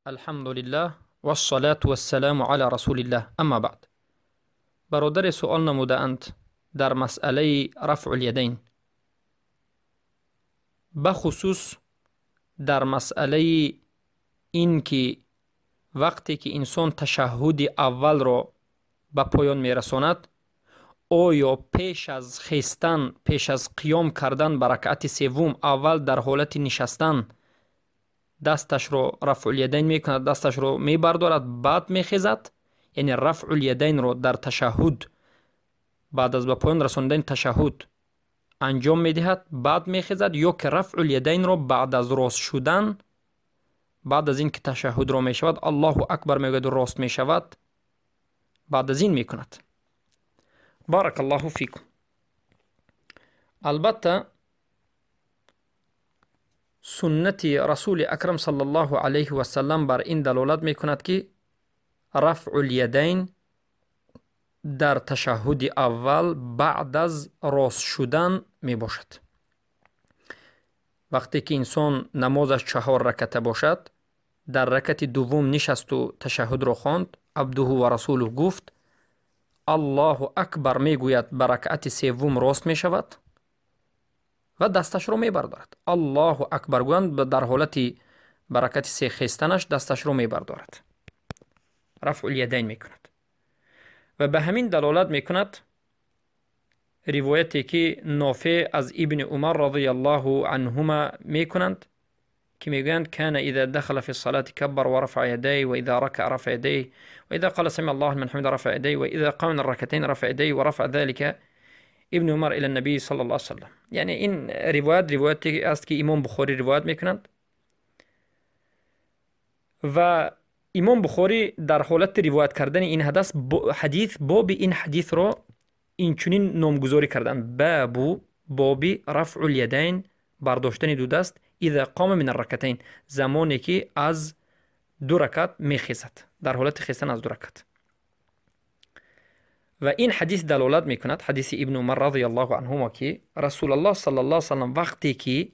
الحمد لله و الصلاة و السلام علی رسول الله. اما بعد، برادر سوال نموده اند در مسئله رفع الیدین، بخصوص در مسئله این که وقتی که انسان تشهد اول را به پایان میرساند، آیا پیش از خیستن، پیش از قیام کردن به رکعت سوم، اول در حالت نشستن دستش را رفع الیدین میکند، دستش را میبردارد، بعد میخیزد؟ یعنی رفع الیدین را در تشهد، بعد از به پایان رساندن تشهد انجام میدهد بعد میخیزد، یا که رفع الیدین را بعد از راست شدن، بعد از این که تشهد را میشود الله اکبر میگوید و راست میشود، بعد از این میکند؟ بارک الله فیکم. البته سنت رسول اکرم صلی الله علیه و سلم بر این دلالت میکند که رفع الیدین در تشهد اول بعد از راست شدن می باشد. وقتی که انسان نمازش 4 رکعته باشد، در رکعت دوم نشست و تشهد را خواند، عبده و رسوله گفت، الله اکبر میگوید، به رکعت سوم راست می شود و دستش را می بردارد. الله اکبر گویند، در حالت برکت سه خیستنش دستش را می بردارد، رفع الیدین می کند. و به همین دلالت می کند روایتی که نافع از ابن عمر رضی الله عنهما می کنند که می گویند کان اذا دخل فی الصلاة کبر و رفع یدیه و اذا رکع رفع یدیه و اذا قال سمع الله لمن حمده رفع یدیه و اذا قام من الرکعتین رفع یدیه و رفع ذلك ابن عمر الى النبی صلی الله علیه وسلم. یعنی این روایتی است که امام بخاری روایت میکنند و امام بخاری در حالت روایت کردن این حدیث باب این حدیث را این چنین نامگذاری کردند: باب رفع الیدین، برداشتن دو دست، اذا قام من الرکعتین، زمانی که از 2 رکعت میخیزد، در حالت خیستن از 2 رکعت. و این حدیث دلالت میکند، حدیث ابن عمر رضی الله عنهما، که رسول الله صلی الله علیه وسلم وقتی که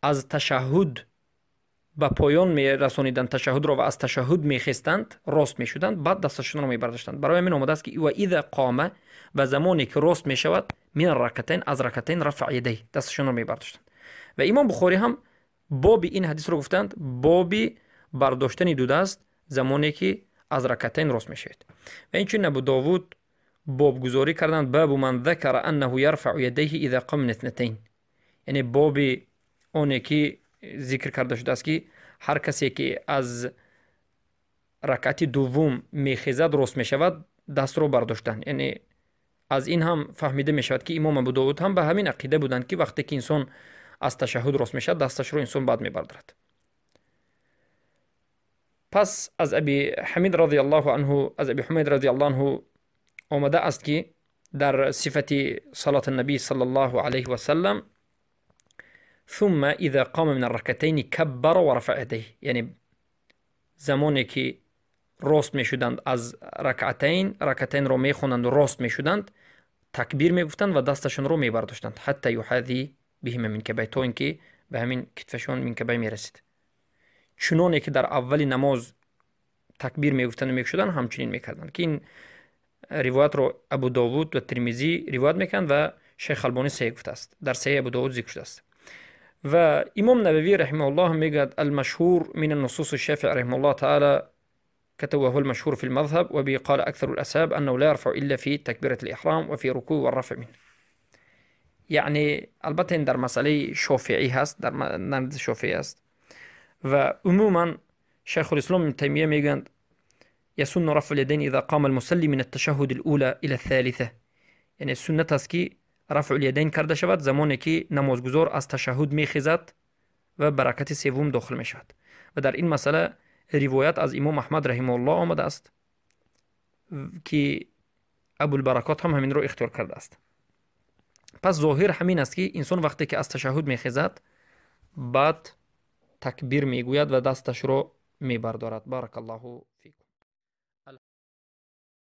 از تشهد به پایان می رسانیدند تشهد را و از تشهد میخستند، راست میشدند، بعد دستشون را میبرداشتند. برای من آمده است که و اذا قام، و زمانی که راست میشود، من الرکعتین، از رکعتین رفع یدیه، دستشون را میبرداشتند. و امام بخاری هم باب این حدیث را گفتند، باب برداشتن 2 دست زمانی که از رکعتین راست میشوید. و این چون ابو داوود باب گذاری کردند، باب من ذکر انه یرفع یدیه اذا قام من اثنتین، یعنی باب اونی که ذکر کرده شده است که هر کسی که از رکعت دوم میخیزد راست میشود، دست رو برداشتن. یعنی از این هم فهمیده میشود که امام ابو داوود هم به همین عقیده بودند که وقتی که انسان از تشهد راست میشد، دستش رو انسان بعد میبردارد. پس از ابی حمید رضی الله عنه آمده است که در صفت صلاة النبی صلی الله علیه و سلم، ثم اذا قام من الرکعتین کبر و رفع یدیه، یعنی زمانی که راست می شدند از رکعتین رو می خوندند و راست می شدند، تکبیر می گفتند و دستشون رو می برداشتند، حتی یحاذی بهم منکبیه، تا اینکه به همین کتفشون منکبیه می رسید. چنانه که در اول نماز تکبیر می گفتند و می شدند، همچنین می کردند. که این روایت رو ابو داوود و ترمذی روایت میکنند و شیخ البانی صحیح گفته است، در صحیح ابو داوود ذکر شده است. و امام نووی رحمه الله میگوید المشهور من النصوص الشافعي رحمه الله تعالى كتبه المشهور في المذهب وبه قال اكثر الاصحاب انه لا يرفع الا في تكبيرة الاحرام وفي ركوع والرفع منه. یعنی البته این در مسئله شافعی هست، در نزد شافعی است. و عموما شیخ الاسلام ابن تیمیه میگوید يسن رفع اليدين اذا قام المصلي من التشهد الاولى الى الثالثه، یعنی سنت است که رفع الیدین کرده شود زمانی که نمازگزار از تشهد میخیزد و برکت سوم داخل می شود. و در این مسئله روایت از امام احمد رحمه الله آمده است که ابوالبرکات هم همین رو اختیار کرده است. پس ظاهر همین است که انسان وقتی که از تشهد میخیزد، بعد تکبیر میگوید و دستش رو میبردارد. بارک الله فیکم.